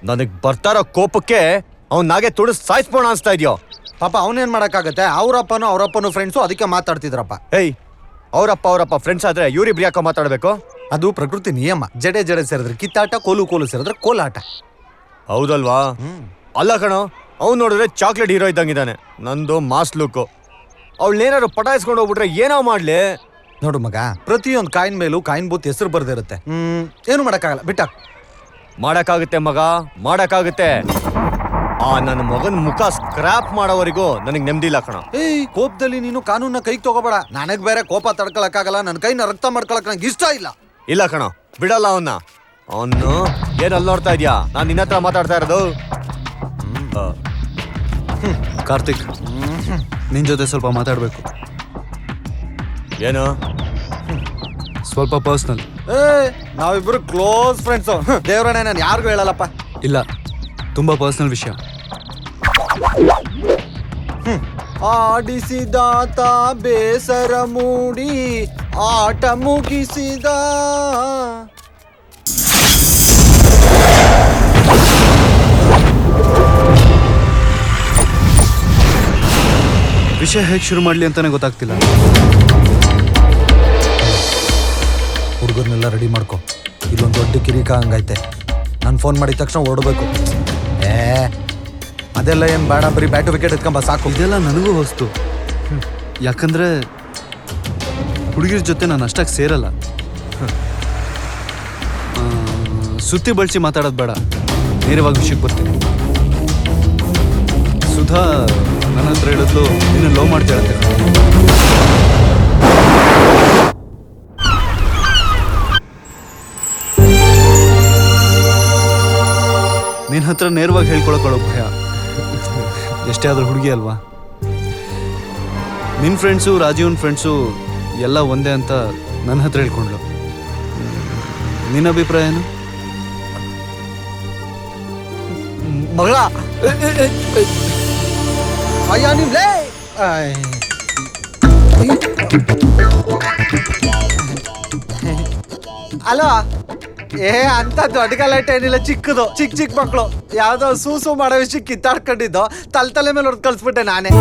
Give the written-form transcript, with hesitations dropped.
ನನಗ್ ಬರ್ತಾರೋ ಕೋಪಕ್ಕೆ ನಾಗೆ ತುಳಿಸ್ ಸಾಯಿಸ್ಬೋಣ ಅನ್ಸ್ತಾ ಇದೆಯೋ. ಪಾಪ ಅವನೇನ್ ಮಾಡಕ್ಕಾಗತ್ತೆ, ಅವರಪ್ಪನು ಫ್ರೆಂಡ್ಸು ಅದಕ್ಕೆ ಮಾತಾಡ್ತಿದ್ರಪ್ಪ. ಏಯ್, ಅವರಪ್ಪ ಫ್ರೆಂಡ್ಸ್ ಆದ್ರೆ ಇವ್ರಿಬ್ರು ಯಾಕೋ ಮಾತಾಡ್ಬೇಕು? ಅದು ಪ್ರಕೃತಿ ನಿಯಮ. ಜಡೆ ಸೇರಿದ್ರೆ ಕಿತ್ತಾಟ, ಕೋಲು ಸೇರಿದ್ರೆ ಕೋಲಾಟ. ಹೌದಲ್ವಾ? ಅಲ್ಲ ಕಣೋ, ಅವ್ನು ನೋಡಿದ್ರೆ ಚಾಕ್ಲೇಟ್ ಹೀರೋ ಇದ್ದಂಗಿದ್ದಾನೆ. ನಂದು ಮಾಸ್ ಲುಕ್ಕು. ಅವಳೇನಾದ್ರು ಪಟಾಯಿಸ್ಕೊಂಡು ಹೋಗ್ಬಿಟ್ರೆ ಏನೋ ಮಾಡ್ಲಿ. ನೋಡು ಮಗ, ಪ್ರತಿಯೊಂದು ಕಾಯಿನ್ ಮೇಲೂ ಕಾಯಿನ್ ಬೂತ್ ಹೆಸರು ಬರ್ದಿರುತ್ತೆ. ಏನು ಮಾಡಕ್ಕಾಗಲ್ಲ, ಬಿಟ್ಟ. ಮಾಡಕ್ಕಾಗುತ್ತೆ ಮಗ, ಮಾಡಕ್ಕಾಗುತ್ತೆ. ನನ್ನ ಮಗನ್ ಮುಖ ಸ್ಕ್ರಾಪ್ ಮಾಡೋವರೆಗೂ ನನಗ್ ನೆಮ್ಮದಿ ಇಲ್ಲ ಕಣ. ಏಯ್, ಕೋಪದಲ್ಲಿ ನೀನು ಕಾನೂನ ಕೈಗೆ ತಗೋಬೇಡ. ನನಗ್ ಬೇರೆ ಕೋಪ ತಡ್ಕೊಳಕ್ಕಾಗಲ್ಲ, ನನ್ನ ಕೈನ ರಕ್ತ ಮಾಡ್ಕೊಳಕ್ ನಂಗೆ ಇಷ್ಟ ಇಲ್ಲ. ಇಲ್ಲ ಕಣ, ಬಿಡಲ್ಲ ಅವನ್ನ. ಅವನು ಏನ್ ಅಲ್ಲಿ ನೋಡ್ತಾ ಇದ್ಯಾ? ನಾನ್ ನಿನ್ನ ಹತ್ರ ಮಾತಾಡ್ತಾ ಇರೋದು. ಕಾರ್ತಿಕ್, ನಿನ್ ಜೊತೆ ಸ್ವಲ್ಪ ಮಾತಾಡ್ಬೇಕು. ಏನು? ಸ್ವಲ್ಪ ಪರ್ಸ್ನಲ್. ನಾವಿಬ್ರು ಕ್ಲೋಸ್ ಫ್ರೆಂಡ್ಸು. ದೇವ್ರಣ್ಣ, ನಾನು ಯಾರಿಗೂ ಹೇಳಲ್ಲಪ್ಪ. ಇಲ್ಲ, ತುಂಬಾ ಪರ್ಸನಲ್ ವಿಷಯ. ಆಡಿಸಿದಾತ ಬೇಸರ ಮೂಡಿ ಆಟ ಮುಗಿಸಿದ. ವಿಷಯ ಹೇಗೆ ಶುರು ಮಾಡ್ಲಿ ಅಂತಾನೆ ಗೊತ್ತಾಗ್ತಿಲ್ಲ. ಹುಡುಗರ್ನೆಲ್ಲ ರೆಡಿ ಮಾಡ್ಕೊ, ಇಲ್ಲೊಂದು ದೊಡ್ಡ ಕಿರಿಕ ಹಂಗೈತೆ. ನಾನು ಫೋನ್ ಮಾಡಿದ ತಕ್ಷಣ ಓಡಬೇಕು. ಅದೆಲ್ಲ ಏನು ಬೇಡ, ಬರೀ ಬ್ಯಾಟು ವಿಕೆಟ್ ಎತ್ಕೊಂಬ ಸಾಕು. ಇದೆಲ್ಲ ನನಗೂ ಹೊಸ್ತು. ಯಾಕಂದ್ರೆ ಹುಡುಗಿರ ಜೊತೆ ನಾನು ಅಷ್ಟಾಗಿ ಸೇರಲ್ಲ. ಸುತ್ತಿ ಬಳಸಿ ಮಾತಾಡೋದು ಬೇಡ, ನೇರವಾಗಿ ವಿಷಯಕ್ಕೆ ಬರ್ತೀನಿ. ಸುಧಾ ನನ್ನ ಹತ್ರ ಹೇಳಿದ್ಲು, ನೀನು ಲವ್ ಮಾಡ್ತಾಳಂತೆ. ನಿನ್ನ ಹತ್ರ ನೇರವಾಗಿ ಹೇಳ್ಕೊಳಕೊಳ್ಳೋ ಭಯ. ಎಷ್ಟೇ ಆದ್ರೂ ಹುಡುಗಿ ಅಲ್ವಾ? ನಿನ್ನ ಫ್ರೆಂಡ್ಸು, ರಾಜೀವನ್ ಫ್ರೆಂಡ್ಸು ಎಲ್ಲ ಒಂದೇ ಅಂತ ನನ್ನ ಹತ್ರ ಹೇಳ್ಕೊಂಡ್ಲು. ನಿನ್ನ ಅಭಿಪ್ರಾಯ ಏನು? ಮಗಳ ಅಯ್ಯ ನಿಮ್ಲೇ. ಅಲೋ, ಅಂತ ದೊಡ್ಡ ಗಲಾಟೆ ಏನಿಲ್ಲ, ಚಿಕ್ಕದು. ಚಿಕ್ಕ ಮಕ್ಕಳು ಯಾವ್ದೋ ಸೂಸು ಮಾಡೋ ವಿಷಯ ಕಿತ್ತಾಡ್ಕೊಂಡಿದ್ದು ತಲೆ ಮೇಲೆ ಹೊಡೆದು ಕಳ್ಸ್ಬಿಟ್ಟೆ ನಾನೇ.